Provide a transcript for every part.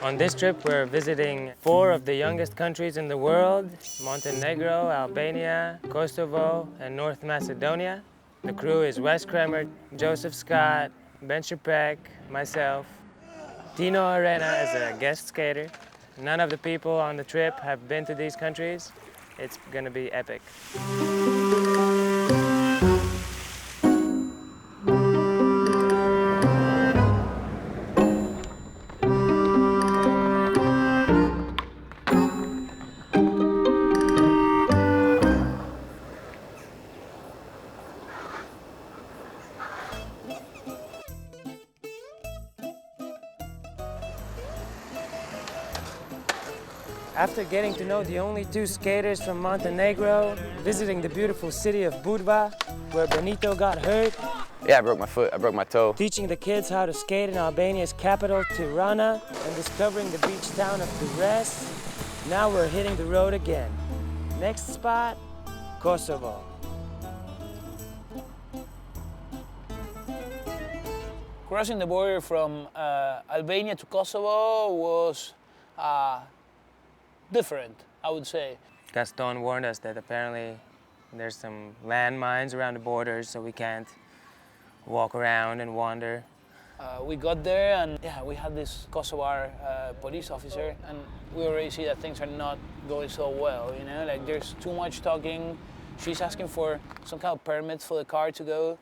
On this trip, we're visiting 4 of the youngest countries in the world: Montenegro, Albania, Kosovo, and North Macedonia. The crew is Wes Kremer, Josef Scott, Skrzypek, myself. Tino Arena is a guest skater. None of the people on the trip have been to these countries. It's gonna be epic. After getting to know the only 2 skaters from Montenegro, visiting the beautiful city of Budva, where Benito got hurt. Yeah, I broke my foot, I broke my toe. Teaching the kids how to skate in Albania's capital, Tirana, and discovering the beach town of Durrës. Now we're hitting the road again. Next spot, Kosovo. Crossing the border from Albania to Kosovo was different, I would say. Gaston warned us that apparently there's some landmines around the borders, so we can't walk around and wander. We got there and yeah, we had this Kosovar police officer, and we already see that things are not going so well, you know? Like there's too much talking. She's asking for some kind of permits for the car to go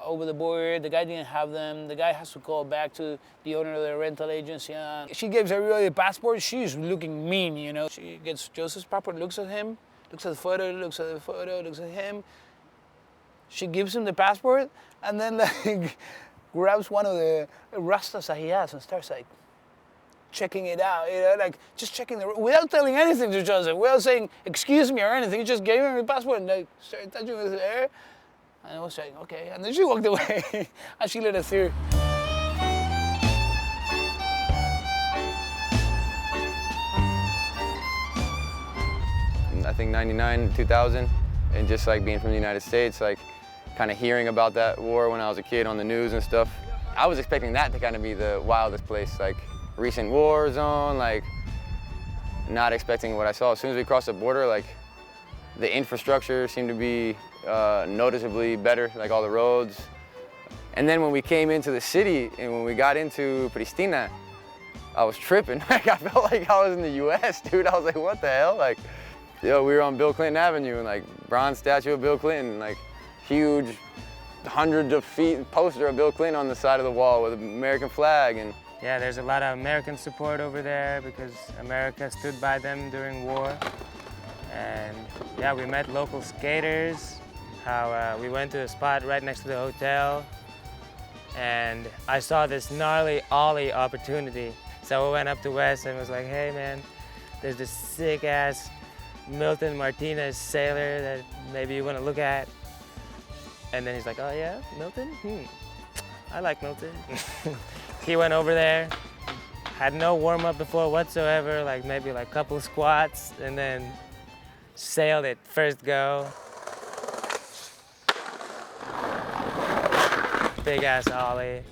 over the border. The guy didn't have them. The guy has to call back to the owner of the rental agency. She gives everybody a passport. She's looking mean, you know. She gets Joseph's passport, looks at him, looks at the photo, looks at the photo, looks at him. She gives him the passport and then like grabs one of the rastas that he has and starts like checking it out, you know, like just checking without telling anything to Joseph, without saying excuse me or anything. He just gave him the passport and like started touching his hair. And I was like, okay. And then she walked away and she let us through. I think 99, 2000, and just like being from the United States, like kind of hearing about that war when I was a kid on the news and stuff. I was expecting that to kind of be the wildest place, like recent war zone, like not expecting what I saw. As soon as we crossed the border, like the infrastructure seemed to be noticeably better, like all the roads. And then when we came into the city and when we got into Pristina, I was tripping. Like I felt like I was in the US, dude. I was like, what the hell? Like, yo, we were on Bill Clinton Avenue and like bronze statue of Bill Clinton, like huge, hundreds of feet poster of Bill Clinton on the side of the wall with an American flag. And yeah, there's a lot of American support over there because America stood by them during war. And yeah, we met local skaters. We went to a spot right next to the hotel, and I saw this gnarly ollie opportunity. So I went up to Wes and was like, hey man, there's this sick ass Milton Martinez sailor that maybe you want to look at. And then he's like, oh yeah, Milton? I like Milton. He went over there, had no warm up before whatsoever, like maybe like a couple squats, and then sailed it first go. Big ass ollie.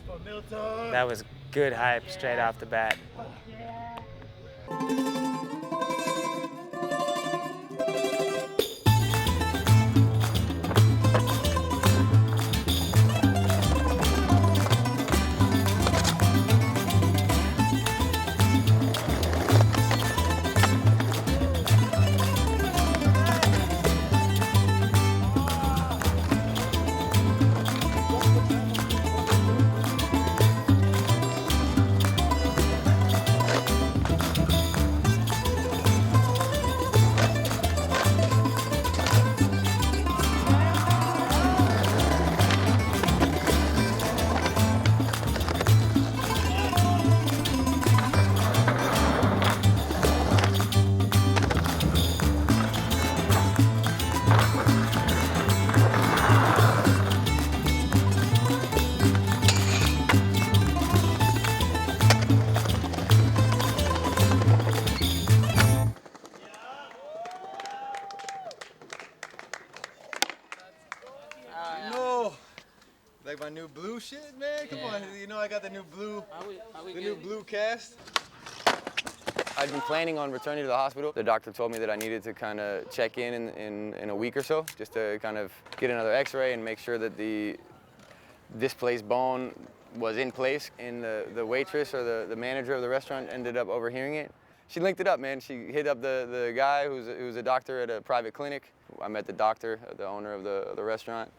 That was good hype straight off the bat. Like my new blue shit, man? Come on, you know I got the new blue, new blue cast. I'd been planning on returning to the hospital. The doctor told me that I needed to kind of check in a week or so, just to kind of get another x-ray and make sure that the displaced bone was in place. And the waitress or the manager of the restaurant ended up overhearing it. She linked it up, man. She hit up the guy who's a doctor at a private clinic. I met the doctor, the owner of the restaurant.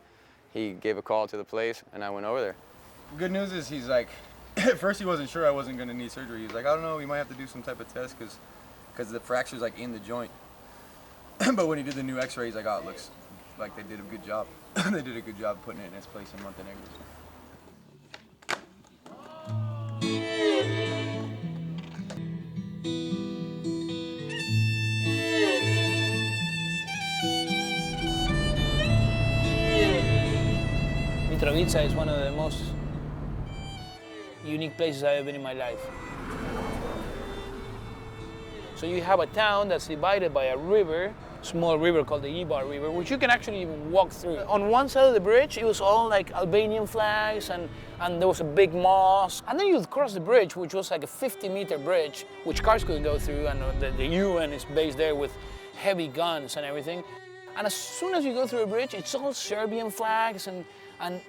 He gave a call to the place, and I went over there. Good news is he's like, at first he wasn't sure I wasn't gonna need surgery. He was like, I don't know, we might have to do some type of test because the fracture's like in the joint. But when he did the new x-ray, he's like, oh, it looks like they did a good job. They did a good job putting it in its place in Montenegro. Mitrovica is one of the most unique places I've ever been in my life. So you have a town that's divided by a river, small river called the Ibar River, which you can actually even walk through. On one side of the bridge, it was all like Albanian flags, and there was a big mosque. And then you'd cross the bridge, which was like a 50-meter bridge, which cars couldn't go through, and the UN is based there with heavy guns and everything. And as soon as you go through a bridge, it's all Serbian flags and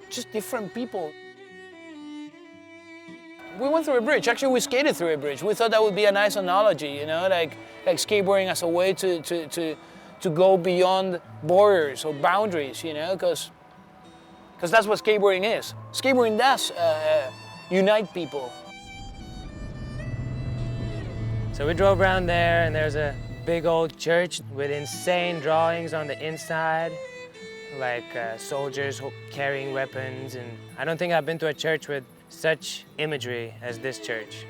just different people. We went through a bridge. Actually, we skated through a bridge. We thought that would be a nice analogy, you know, like skateboarding as a way to go beyond borders or boundaries, you know, because that's what skateboarding is. Skateboarding does unite people. So we drove around there, and there's a big old church with insane drawings on the inside, like soldiers carrying weapons. And I don't think I've been to a church with such imagery as this church.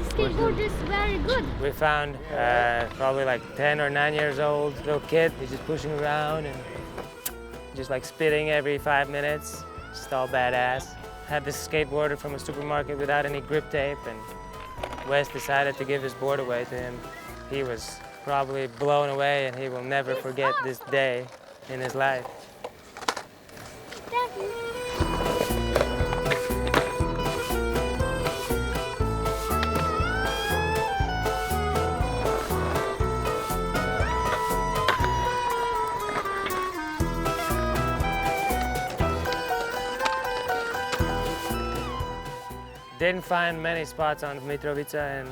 Skateboard is very good. We found probably like 10 or 9 years old little kid. He's just pushing around and just like spitting every 5 minutes. Just all badass. Had this skateboarder from a supermarket without any grip tape, and Wes decided to give his board away to him. He was probably blown away, and he will never forget this day in his life. Didn't find many spots on Mitrovica, and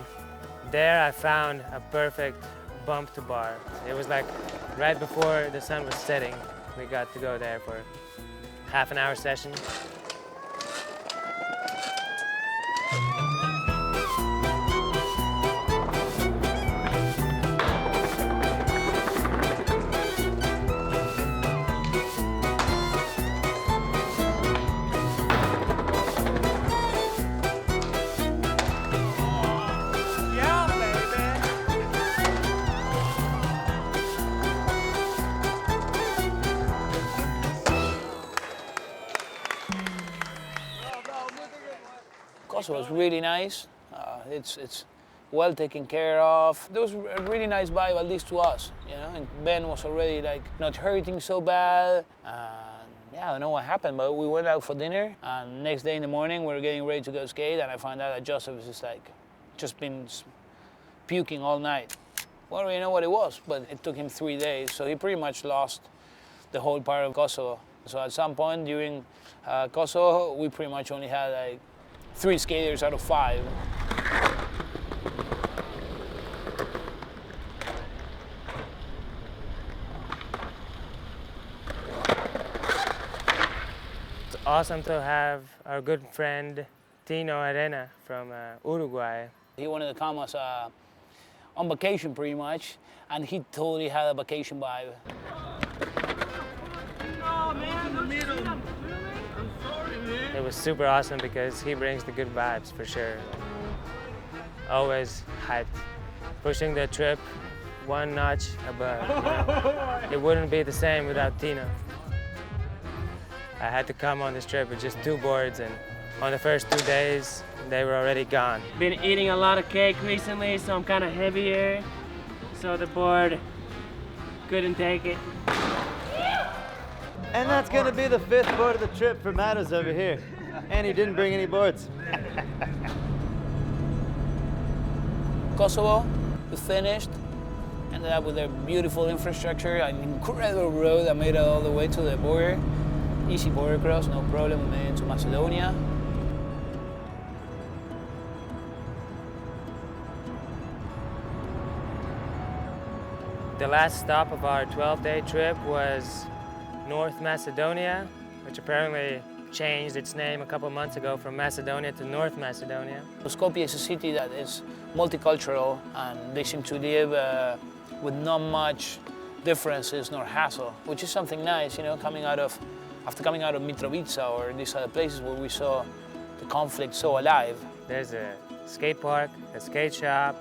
there I found a perfect bump to bar. It was like right before the sun was setting. We got to go there for a half-an-hour session. Kosovo was really nice. It's well taken care of. There was a really nice vibe, at least to us, you know. And Ben was already like not hurting so bad. Yeah, I don't know what happened, but we went out for dinner. And next day in the morning, we were getting ready to go skate, and I found out that Josef was just been puking all night. Well, we didn't know what it was, but it took him 3 days, so he pretty much lost the whole part of Kosovo. So at some point during Kosovo, we pretty much only had like 3 skaters out of 5. It's awesome to have our good friend Tino Arena from Uruguay. He wanted to come as on vacation pretty much, and he totally had a vacation vibe. It was super awesome because he brings the good vibes for sure. Always hyped. Pushing the trip 1 notch above. You know? It wouldn't be the same without Tino. I had to come on this trip with just 2 boards, and on the first 2 days, they were already gone. Been eating a lot of cake recently, so I'm kind of heavier. so the board couldn't take it. And that's gonna be the 5th board of the trip for Madars over here. And he didn't bring any boards. Kosovo, we finished. Ended up with a beautiful infrastructure, an incredible road that made it all the way to the border. Easy border cross, no problem. We made it to Macedonia. The last stop of our 12-day trip was North Macedonia, which apparently changed its name a couple months ago from Macedonia to North Macedonia. Skopje is a city that is multicultural, and they seem to live with not much differences nor hassle, which is something nice, you know, after coming out of Mitrovica or these other places where we saw the conflict so alive. There's a skate park, a skate shop,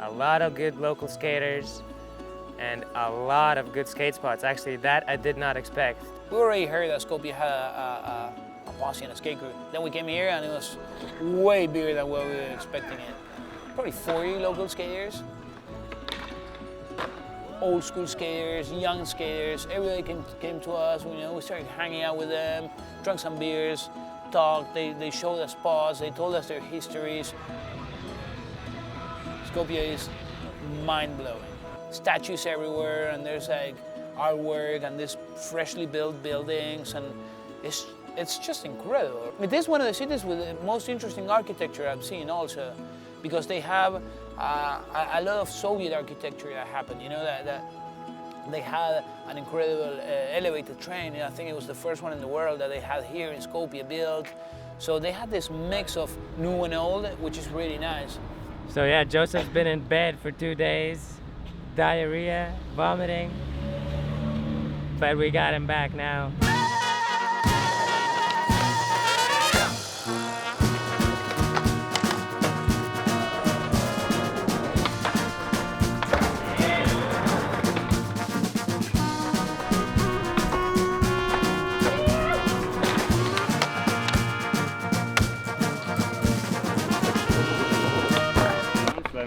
a lot of good local skaters, and a lot of good skate spots. Actually, that I did not expect. We already heard that Skopje had a posse and a skate crew. Then we came here and it was way bigger than what we were expecting it. Probably 40 local skaters. Old school skaters, young skaters, everybody came to us, you know, we started hanging out with them, drank some beers, talked, they showed us spots, they told us their histories. Skopje is mind-blowing. Statues everywhere, and there's like artwork and these freshly built buildings, and it's just incredible. I mean, this is one of the cities with the most interesting architecture I've seen also, because they have a lot of Soviet architecture that happened, you know, that they had an incredible elevated train. I think it was the first one in the world that they had here in Skopje built. So they had this mix of new and old, which is really nice. So yeah, Joseph's been in bed for 2 days, diarrhea, vomiting, but we got him back now.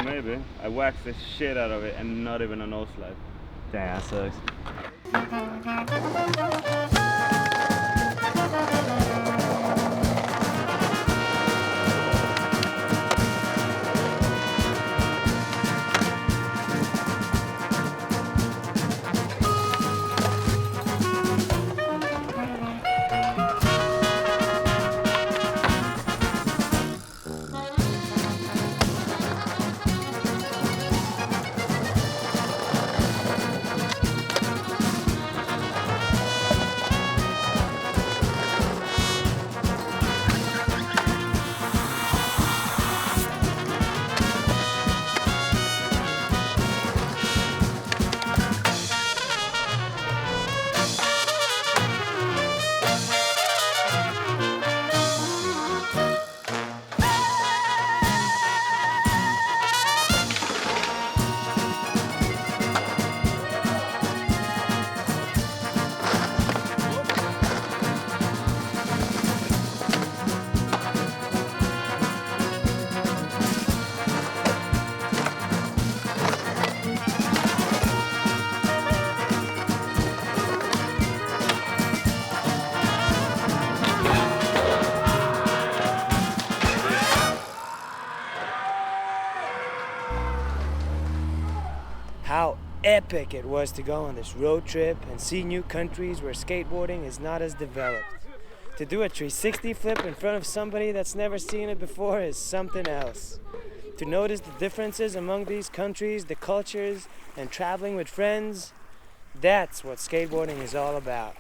Maybe. I waxed the shit out of it and not even a nose slide. Damn, that sucks. How epic it was to go on this road trip and see new countries where skateboarding is not as developed. To do a 360 flip in front of somebody that's never seen it before is something else. To notice the differences among these countries, the cultures, and traveling with friends, that's what skateboarding is all about.